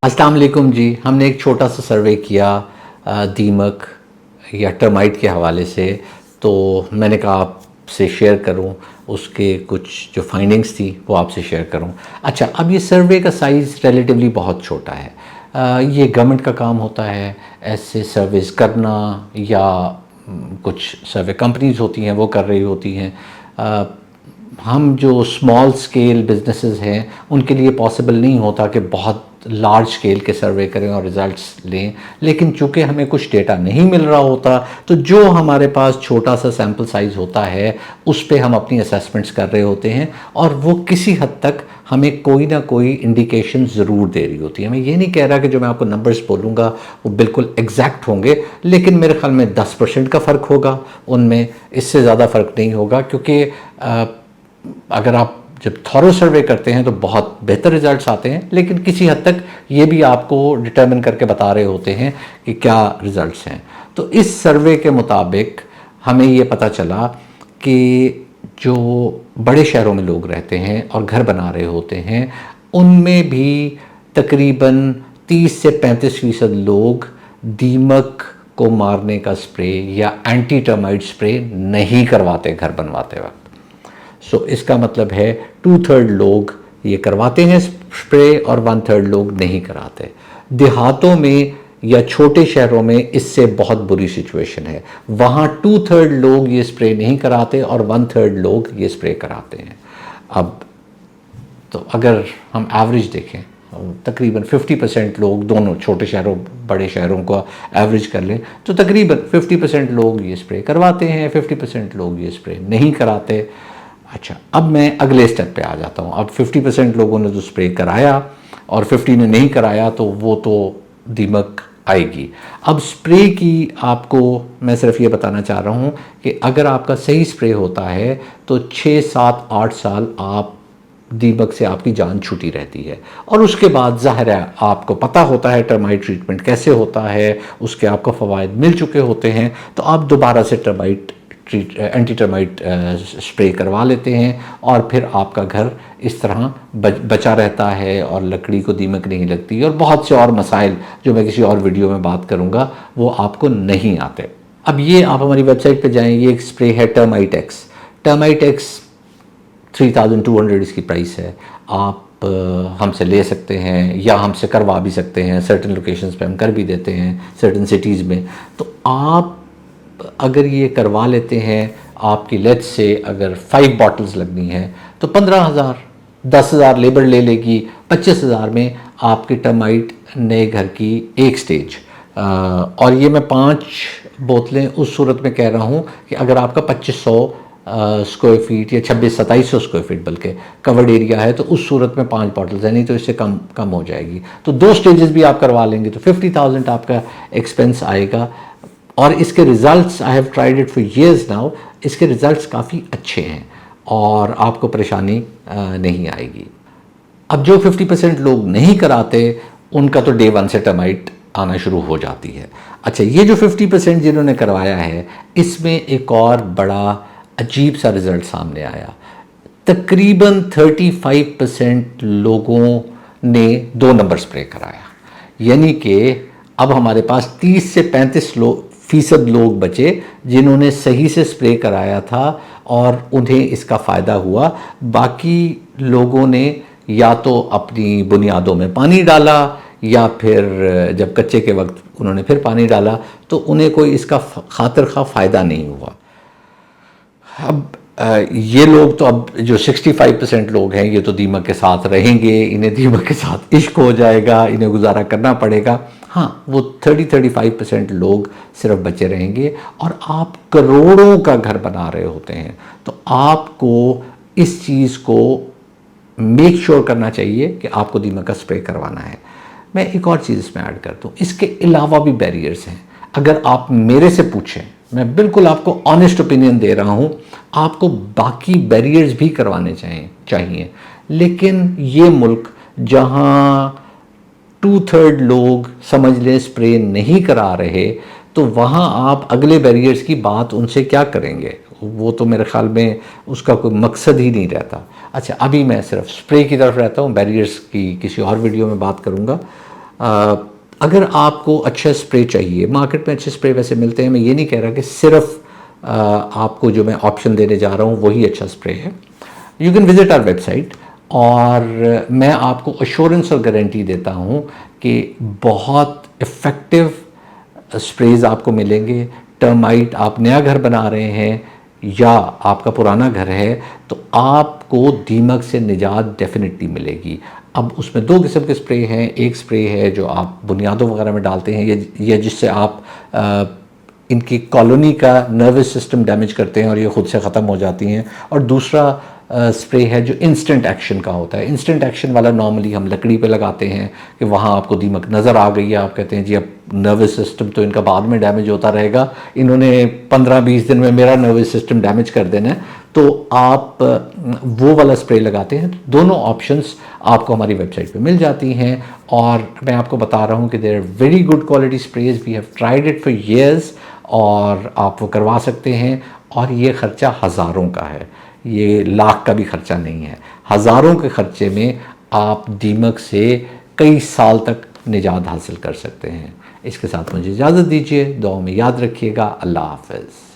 अस्सलाम वालेकुम जी। हमने एक छोटा सा सर्वे किया दीमक या टर्माइट के हवाले से, तो मैंने कहा आपसे शेयर करूं, उसके कुछ जो फाइंडिंग्स थी वो आपसे शेयर करूं। अच्छा, अब ये सर्वे का साइज़ रिलेटिवली बहुत छोटा है। ये गवर्नमेंट का काम होता है ऐसे सर्वेस करना, या कुछ सर्वे कंपनीज होती हैं वो कर रही होती हैं। हम जो स्मॉल स्केल बिजनेसेस हैं उनके लिए पॉसिबल नहीं होता कि बहुत लार्ज स्केल के सर्वे करें और रिज़ल्ट्स लें, लेकिन चूंकि हमें कुछ डेटा नहीं मिल रहा होता, तो जो हमारे पास छोटा सा सैम्पल साइज़ होता है उस पे हम अपनी असेसमेंट्स कर रहे होते हैं, और वो किसी हद तक हमें कोई ना कोई इंडिकेशन ज़रूर दे रही होती है। मैं ये नहीं कह रहा कि जो मैं आपको नंबर्स बोलूँगा वो बिल्कुल एग्जैक्ट होंगे, लेकिन मेरे ख्याल में 10% का फ़र्क होगा उनमें, इससे ज़्यादा फ़र्क नहीं होगा। क्योंकि अगर आप जब थॉरो सर्वे करते हैं तो बहुत बेहतर रिजल्ट्स आते हैं, लेकिन किसी हद तक ये भी आपको डिटर्मिन करके बता रहे होते हैं कि क्या रिजल्ट्स हैं। तो इस सर्वे के मुताबिक हमें ये पता चला कि जो बड़े शहरों में लोग रहते हैं और घर बना रहे होते हैं, उनमें भी तकरीबन 30 से 35% लोग दीमक को मारने का स्प्रे या एंटी टर्माइट स्प्रे नहीं करवाते घर बनवाते वक्त। सो इसका मतलब है 2/3 लोग ये करवाते हैं स्प्रे और 1/3 लोग नहीं कराते। देहातों में या छोटे शहरों में इससे बहुत बुरी सिचुएशन है। वहाँ 2/3 लोग ये स्प्रे नहीं कराते और 1/3 लोग ये स्प्रे कराते हैं। अब तो अगर हम एवरेज देखें, तकरीबन 50% लोग, दोनों छोटे शहरों बड़े शहरों को एवरेज कर लें तो तकरीबन 50% लोग ये स्प्रे करवाते हैं, 50% लोग ये स्प्रे नहीं कराते। अच्छा, अब मैं अगले स्टेप पे आ जाता हूँ। अब 50% लोगों ने जो स्प्रे कराया और 50 ने नहीं कराया, तो वो तो दीमक आएगी। अब स्प्रे की आपको मैं सिर्फ ये बताना चाह रहा हूँ कि अगर आपका सही स्प्रे होता है तो 6, 7, 8 साल आप दीमक से आपकी जान छूटी रहती है। और उसके बाद ज़ाहिर है आपको पता होता है टर्माइट ट्रीटमेंट कैसे होता है, उसके आपको फ़वाइद मिल चुके होते हैं, तो आप दोबारा से एंटी टर्माइट स्प्रे करवा लेते हैं, और फिर आपका घर इस तरह बचा रहता है और लकड़ी को दीमक नहीं लगती, और बहुत से और मसाइल जो मैं किसी और वीडियो में बात करूंगा वो आपको नहीं आते। अब ये आप हमारी वेबसाइट पे जाएं, ये एक स्प्रे है टर्माइट एक्स 3200 इसकी प्राइस है। आप हमसे ले सकते हैं या हमसे करवा भी सकते हैं, सर्टन लोकेशंस पे हम कर भी देते हैं, सर्टन सिटीज़ में। तो आप अगर ये करवा लेते हैं, आपकी लेट्स से अगर 5 बॉटल्स लगनी है तो 15,000, 10,000 लेबर ले लेगी, 25,000 में आपके टर्माइट नए घर की एक स्टेज। और ये मैं 5 बोतलें उस सूरत में कह रहा हूँ कि अगर आपका 2500 स्क्वायर फीट या 2600-2700 स्क्वायर फीट बल्कि कवर्ड एरिया है, तो उस सूरत में 5 बॉटल्स है, नहीं तो इससे कम हो जाएगी। तो 2 स्टेजेस भी आप करवा लेंगे तो 50,000 आपका एक्सपेंस आएगा। और इसके results, I have tried it for years now, इसके रिज़ल्ट्स काफ़ी अच्छे हैं और आपको परेशानी नहीं आएगी। अब जो 50% लोग नहीं कराते उनका तो डे 1 से टर्माइट आना शुरू हो जाती है। अच्छा, ये जो 50% जिन्होंने करवाया है, इसमें एक और बड़ा अजीब सा रिज़ल्ट सामने आया। तकरीबन 35% लोगों ने 2 नंबर स्प्रे कराया, यानी कि अब हमारे पास 30 से 35% लोग बचे जिन्होंने सही से स्प्रे कराया था और उन्हें इसका फ़ायदा हुआ। बाकी लोगों ने या तो अपनी बुनियादों में पानी डाला, या फिर जब कच्चे के वक्त उन्होंने फिर पानी डाला, तो उन्हें कोई इसका खातिर खा फ़ायदा नहीं हुआ। अब ये लोग तो, अब जो 65% लोग हैं, ये तो दीमक के साथ रहेंगे, इन्हें दीमक के साथ इश्क हो जाएगा, इन्हें गुजारा करना पड़ेगा। हाँ, वो 30-35% लोग सिर्फ बचे रहेंगे। और आप करोड़ों का घर बना रहे होते हैं, तो आपको इस चीज़ को मेक श्योर करना चाहिए कि आपको दीमक का स्प्रे करवाना है। मैं एक और चीज़ इसमें ऐड करता हूँ, इसके अलावा भी बैरियर्स हैं। अगर आप मेरे से पूछें, मैं बिल्कुल आपको ऑनेस्ट ओपिनियन दे रहा हूँ, आपको बाकी बैरियर्स भी करवाने चाहिए। लेकिन ये मुल्क जहाँ 2/3 लोग समझ लें स्प्रे नहीं करा रहे, तो वहाँ आप अगले बैरियर्स की बात उनसे क्या करेंगे? वो तो मेरे ख्याल में उसका कोई मकसद ही नहीं रहता। अच्छा, अभी मैं सिर्फ स्प्रे की तरफ रहता हूँ, बैरियर्स की किसी और वीडियो में बात करूँगा। अगर आपको अच्छा स्प्रे चाहिए, मार्केट में अच्छे स्प्रे वैसे मिलते हैं, मैं ये नहीं कह रहा कि सिर्फ आपको जो मैं ऑप्शन देने जा रहा हूँ वही अच्छा स्प्रे है। You can visit our website, और मैं आपको अश्योरेंस और गारंटी देता हूँ कि बहुत इफ़ेक्टिव स्प्रेज आपको मिलेंगे। टर्माइट, आप नया घर बना रहे हैं या आपका पुराना घर है, तो आपको दीमक से निजात डेफिनेटली मिलेगी। अब उसमें दो किस्म के स्प्रे हैं। एक स्प्रे है जो आप बुनियादों वगैरह में डालते हैं, या जिससे आप इनकी कॉलोनी का नर्वस सिस्टम डैमेज करते हैं और ये ख़ुद से ख़त्म हो जाती हैं। और दूसरा स्प्रे है जो इंस्टेंट एक्शन का होता है। इंस्टेंट एक्शन वाला नॉर्मली हम लकड़ी पे लगाते हैं कि वहाँ आपको दीमक नज़र आ गई है, आप कहते हैं जी अब नर्वस सिस्टम तो इनका बाद में डैमेज होता रहेगा, इन्होंने 15-20 दिन में मेरा नर्वस सिस्टम डैमेज कर देना है, तो आप वो वाला स्प्रे लगाते हैं। दोनों ऑप्शंस आपको हमारी वेबसाइट पे मिल जाती हैं, और मैं आपको बता रहा हूँ कि there are very good quality sprays, we have tried it for years, और आप वो करवा सकते हैं। और ये ख़र्चा हज़ारों का है, ये लाख का भी ख़र्चा नहीं है। हज़ारों के ख़र्चे में आप दीमक से कई साल तक निजात हासिल कर सकते हैं। इसके साथ मुझे इजाज़त दीजिए, दुआ में याद रखिएगा। अल्लाह हाफ़िज़।